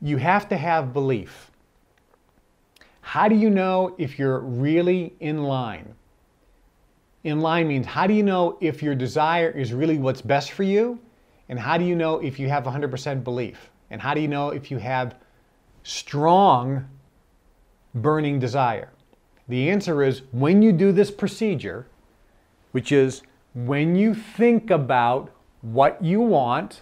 you have to have belief. How do you know if you're really in line? In line means how do you know if your desire is really what's best for you? And how do you know if you have 100% belief? And how do you know if you have strong burning desire? The answer is when you do this procedure, which is when you think about what you want,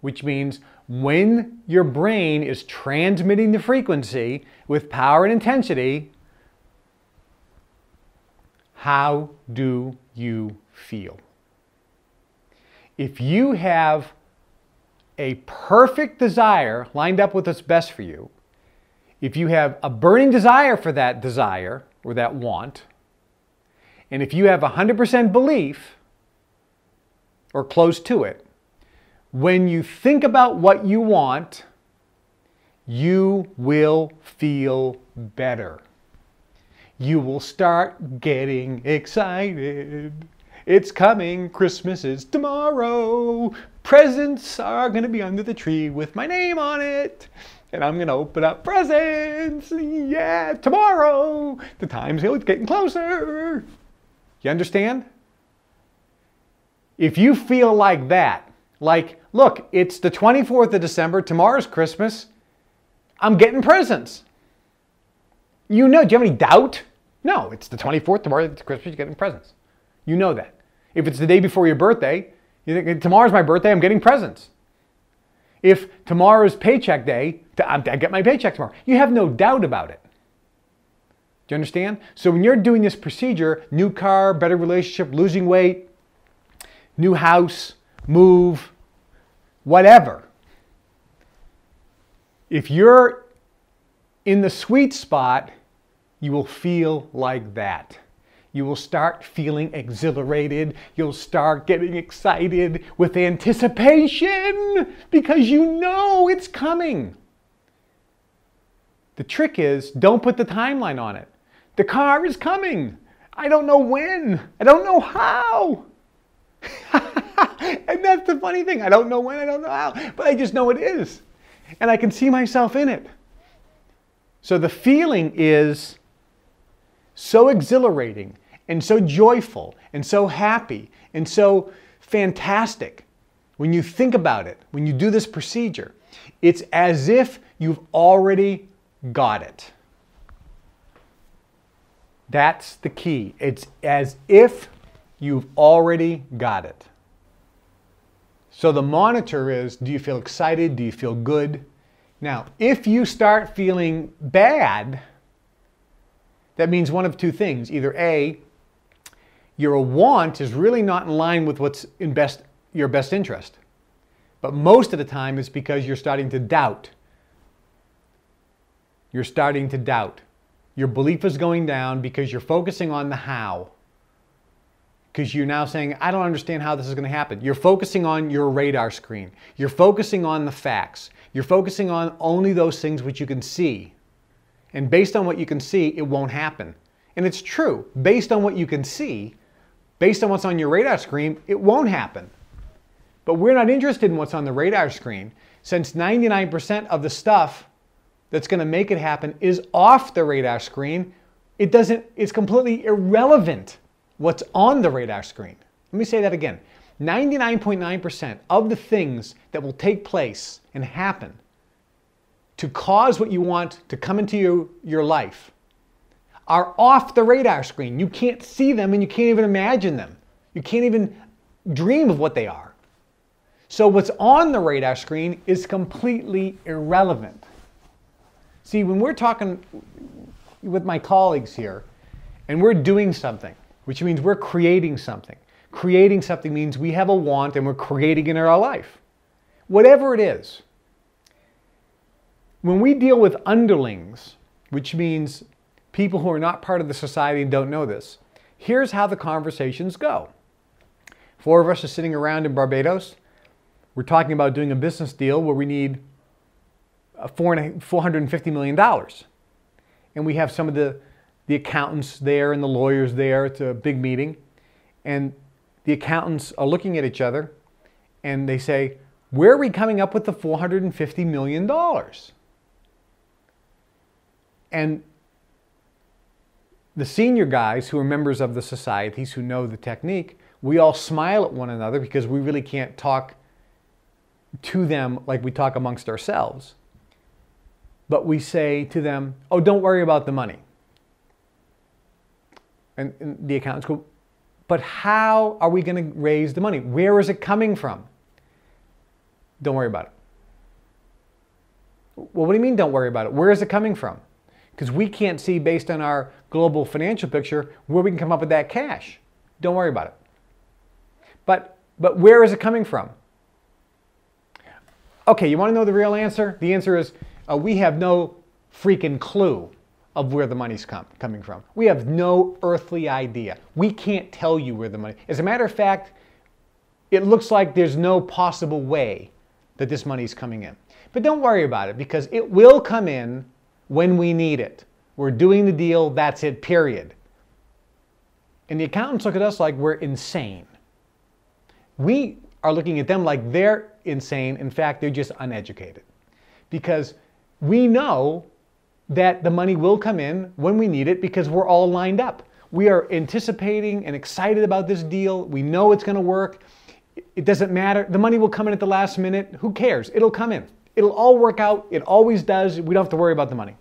which means when your brain is transmitting the frequency with power and intensity, how do you feel? If you have a perfect desire lined up with what's best for you, if you have a burning desire for that desire or that want, and if you have 100% belief or close to it, when you think about what you want, you will feel better. You will start getting excited. It's coming, Christmas is tomorrow. Presents are gonna be under the tree with my name on it. And I'm gonna open up presents, yeah, tomorrow. The time's getting closer. You understand? If you feel like that, like, look, it's the 24th of December, tomorrow's Christmas, I'm getting presents. You know, do you have any doubt? No, it's the 24th, tomorrow's Christmas, you're getting presents. You know that. If it's the day before your birthday, you think, tomorrow's my birthday, I'm getting presents. If tomorrow's paycheck day, I get my paycheck tomorrow. You have no doubt about it. Do you understand? So when you're doing this procedure, new car, better relationship, losing weight, new house, move, whatever. If you're in the sweet spot, you will feel like that. You will start feeling exhilarated. You'll start getting excited with anticipation because you know it's coming. The trick is, don't put the timeline on it. The car is coming. I don't know when. I don't know how. And that's the funny thing. I don't know when, I don't know how, but I just know it is. And I can see myself in it. So the feeling is so exhilarating and so joyful and so happy and so fantastic. When you think about it, when you do this procedure, it's as if you've already got it. That's the key. It's as if you've already got it. So the monitor is, do you feel excited? Do you feel good? Now, if you start feeling bad, that means one of two things. Either A, your want is really not in line with what's in your best interest. But most of the time it's because you're starting to doubt. You're starting to doubt. Your belief is going down because you're focusing on the how. Because you're now saying, I don't understand how this is going to happen. You're focusing on your radar screen. You're focusing on the facts. You're focusing on only those things which you can see. And based on what you can see, it won't happen. And it's true. Based on what you can see, based on what's on your radar screen, it won't happen. But we're not interested in what's on the radar screen, since 99% of the stuff that's going to make it happen is off the radar screen. It's completely irrelevant what's on the radar screen. Let me say that again. 99.9% of the things that will take place and happen to cause what you want to come into your life are off the radar screen. You can't see them and you can't even imagine them. You can't even dream of what they are. So what's on the radar screen is completely irrelevant. See, when we're talking with my colleagues here and we're doing something, which means we're creating something. Creating something means we have a want and we're creating it in our life. Whatever it is. When we deal with underlings, which means people who are not part of the society and don't know this, here's how the conversations go. 4 of us are sitting around in Barbados. We're talking about doing a business deal where we need $450 million. And we have some of the accountants there and the lawyers there. It's a big meeting. And the accountants are looking at each other and they say, Where are we coming up with the $450 million? And the senior guys who are members of the societies who know the technique, we all smile at one another because we really can't talk to them like we talk amongst ourselves. But we say to them, oh, don't worry about the money. And the accountants go, but how are we going to raise the money? Where is it coming from? Don't worry about it. Well, what do you mean don't worry about it? Where is it coming from? Because we can't see based on our global financial picture where we can come up with that cash. Don't worry about it. But where is it coming from? Okay, you want to know the real answer? The answer is we have no freaking clue of where the money's coming from. We have no earthly idea. We can't tell you where the money... As a matter of fact, it looks like there's no possible way that this money's coming in. But don't worry about it because it will come in when we need it. We're doing the deal, that's it, period. And the accountants look at us like we're insane. We are looking at them like they're insane. In fact, they're just uneducated. Because we know that the money will come in when we need it because we're all lined up. We are anticipating and excited about this deal. We know it's going to work. It doesn't matter. The money will come in at the last minute. Who cares? It'll come in. It'll all work out. It always does. We don't have to worry about the money.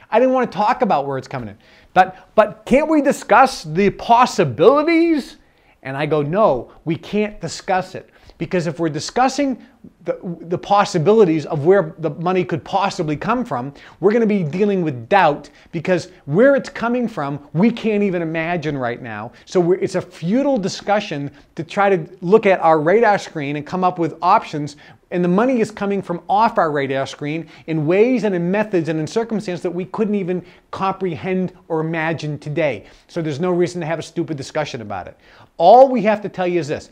I didn't want to talk about where it's coming in. But can't we discuss the possibilities? And I go, no, we can't discuss it. Because if we're discussing the possibilities of where the money could possibly come from, we're going to be dealing with doubt because where it's coming from, we can't even imagine right now. So it's a futile discussion to try to look at our radar screen and come up with options. And the money is coming from off our radar screen in ways and in methods and in circumstances that we couldn't even comprehend or imagine today. So there's no reason to have a stupid discussion about it. All we have to tell you is this.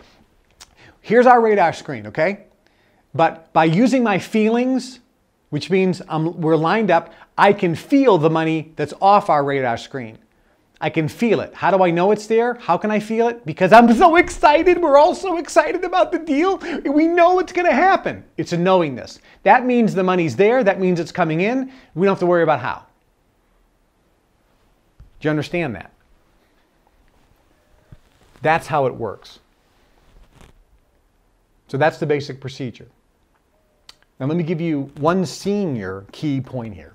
Here's our radar screen, okay? But by using my feelings, which means we're lined up, I can feel the money that's off our radar screen. I can feel it. How do I know it's there? How can I feel it? Because I'm so excited. We're all so excited about the deal. We know it's going to happen. It's a knowingness. That means the money's there. That means it's coming in. We don't have to worry about how. Do you understand that? That's how it works. So that's the basic procedure. Now let me give you one senior key point here.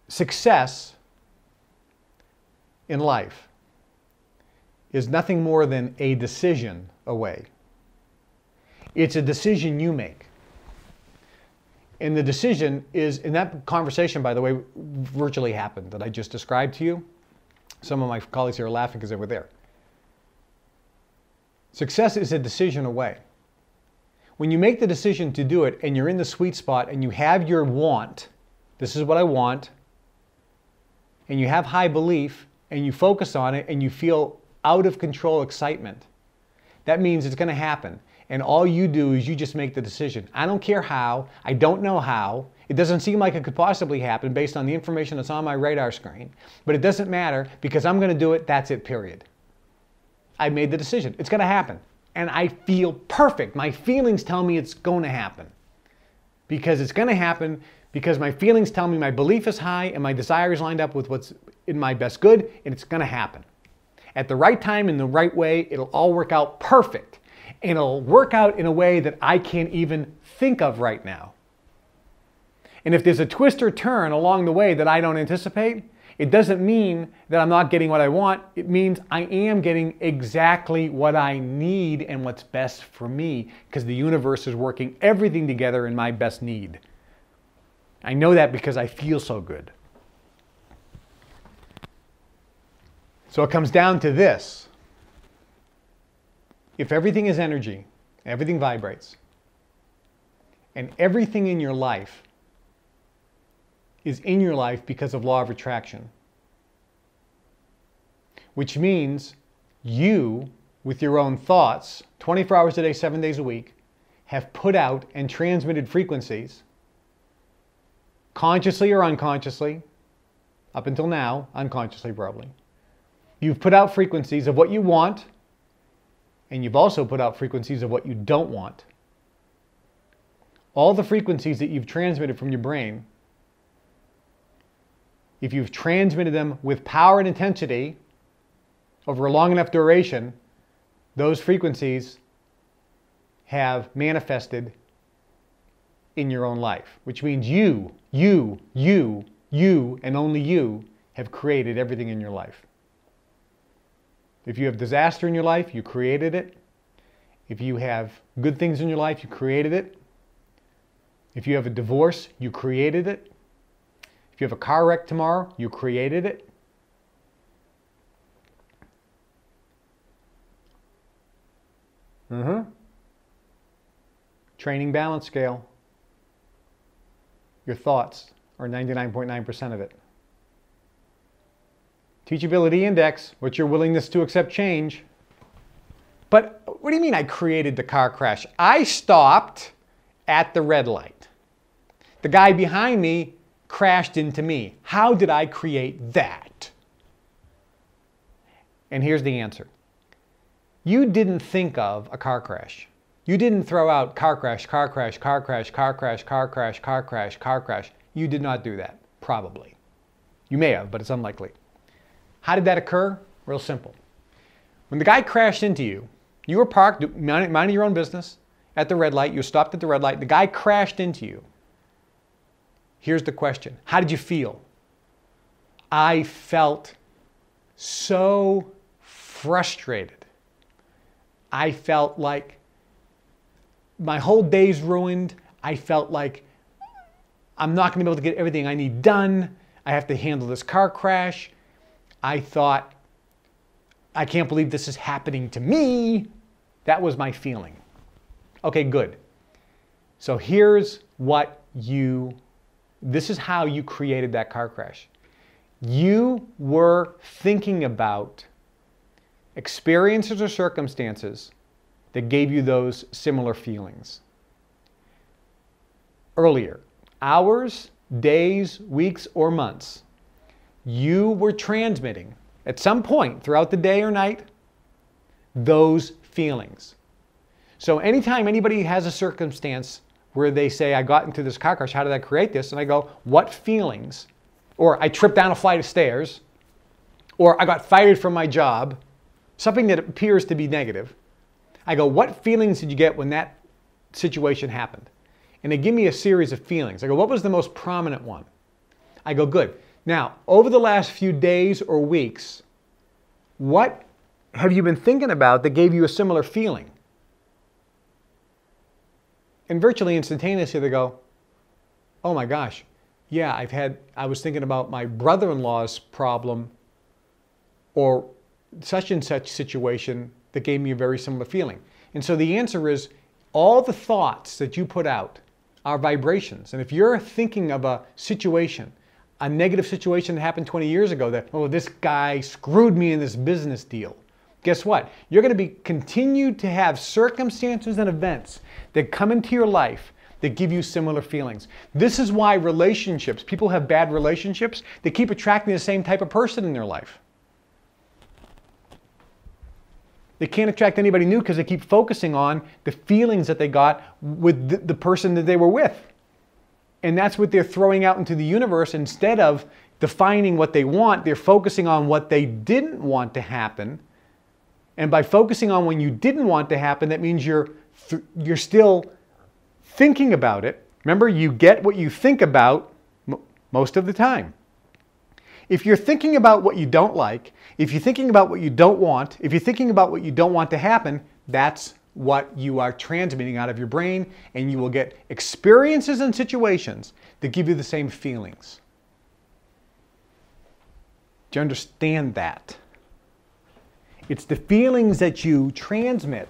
Success in life is nothing more than a decision away. It's a decision you make. And the decision is, and that conversation, by the way, virtually happened that I just described to you. Some of my colleagues here are laughing because they were there. Success is a decision away. When you make the decision to do it and you're in the sweet spot and you have your want, this is what I want, and you have high belief and you focus on it and you feel out of control excitement, that means it's going to happen. And all you do is you just make the decision. I don't care how. I don't know how. It doesn't seem like it could possibly happen based on the information that's on my radar screen. But it doesn't matter because I'm going to do it. That's it, period. I made the decision. It's going to happen. And I feel perfect. My feelings tell me it's going to happen. Because it's going to happen because my feelings tell me my belief is high and my desire is lined up with what's in my best good, and it's going to happen. At the right time, in the right way, it'll all work out perfect. And it'll work out in a way that I can't even think of right now. And if there's a twist or turn along the way that I don't anticipate, it doesn't mean that I'm not getting what I want. It means I am getting exactly what I need and what's best for me because the universe is working everything together in my best need. I know that because I feel so good. So it comes down to this. If everything is energy, everything vibrates, and everything in your life is in your life because of law of attraction, which means you, with your own thoughts, 24 hours a day, 7 days a week, have put out and transmitted frequencies, consciously or unconsciously, up until now, unconsciously probably. You've put out frequencies of what you want, And you've also put out frequencies of what you don't want. All the frequencies that you've transmitted from your brain, if you've transmitted them with power and intensity over a long enough duration, those frequencies have manifested in your own life, which means you, and only you have created everything in your life. If you have disaster in your life, you created it. If you have good things in your life, you created it. If you have a divorce, you created it. If you have a car wreck tomorrow, you created it. Training balance scale. Your thoughts are 99.9% of it. Teachability index, what's your willingness to accept change? But what do you mean I created the car crash? I stopped at the red light. The guy behind me crashed into me. How did I create that? And here's the answer. You didn't think of a car crash. You didn't throw out car crash, car crash, car crash, car crash, car crash, car crash, car crash. You did not do that, probably. You may have, but it's unlikely. How did that occur? Real simple. When the guy crashed into you, you were parked, minding your own business at the red light. You stopped at the red light. The guy crashed into you. Here's the question. How did you feel? I felt so frustrated. I felt like my whole day's ruined. I felt like I'm not going to be able to get everything I need done. I have to handle this car crash. I thought, I can't believe this is happening to me. That was my feeling. Okay, good. So here's this is how you created that car crash. You were thinking about experiences or circumstances that gave you those similar feelings. Earlier, hours, days, weeks, or months, you were transmitting at some point throughout the day or night those feelings. So anytime anybody has a circumstance where they say, I got into this car crash, how did I create this? And I go, what feelings? Or I tripped down a flight of stairs, or I got fired from my job, something that appears to be negative. I go, what feelings did you get when that situation happened? And they give me a series of feelings. I go, what was the most prominent one? I go, good. Now, over the last few days or weeks, what have you been thinking about that gave you a similar feeling? And virtually instantaneously they go, oh my gosh, yeah, I was thinking about my brother-in-law's problem or such and such situation that gave me a very similar feeling. And so the answer is all the thoughts that you put out are vibrations. And if you're thinking of a situation, a negative situation that happened 20 years ago that, oh, this guy screwed me in this business deal. Guess what? You're going to continue to have circumstances and events that come into your life that give you similar feelings. This is why relationships, people have bad relationships, they keep attracting the same type of person in their life. They can't attract anybody new because they keep focusing on the feelings that they got with the person that they were with. And that's what they're throwing out into the universe. Instead of defining what they want, they're focusing on what they didn't want to happen. And by focusing on what you didn't want to happen, that means you're still thinking about it. Remember, you get what you think about most of the time. If you're thinking about what you don't like, if you're thinking about what you don't want, if you're thinking about what you don't want to happen, that's what you are transmitting out of your brain, and you will get experiences and situations that give you the same feelings. Do you understand that? It's the feelings that you transmit